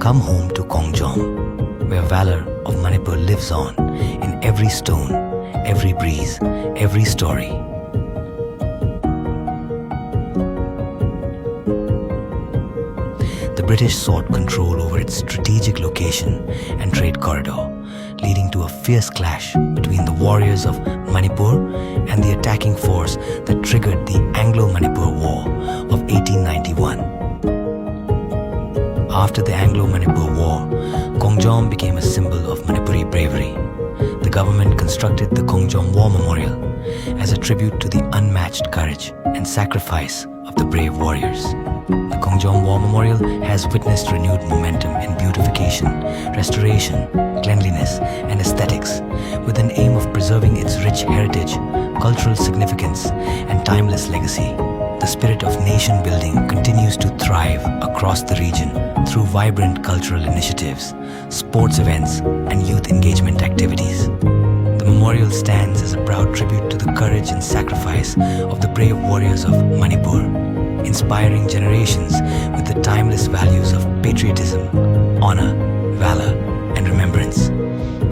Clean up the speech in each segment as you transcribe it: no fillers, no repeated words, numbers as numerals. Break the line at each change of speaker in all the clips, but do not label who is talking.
Come home to Khongjom, where valor of Manipur lives on in every stone, every breeze, every story. The British sought control over its strategic location and trade corridor, leading to a fierce clash between the warriors of Manipur and the attacking force that triggered the Anglo-Manipur War of 1891. After the Anglo-Manipur War, Khongjom became a symbol of Manipuri bravery. The government constructed the Khongjom War Memorial as a tribute to the unmatched courage and sacrifice of the brave warriors. The Khongjom War Memorial has witnessed renewed momentum in beautification, restoration, cleanliness, and aesthetics, with an aim of preserving its rich heritage, cultural significance, and timeless legacy. The spirit of nation building continues to thrive across the region through vibrant cultural initiatives, sports events, and youth engagement activities. The memorial stands as a proud tribute to the courage and sacrifice of the brave warriors of Manipur, inspiring generations with the timeless values of patriotism, honor, valor, and remembrance.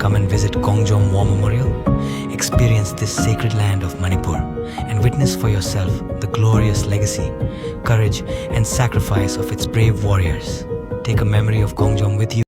Come and visit Khongjom War Memorial, experience this sacred land of Manipur, and witness for yourself the glorious legacy, courage, and sacrifice of its brave warriors. Take a memory of Khongjom with you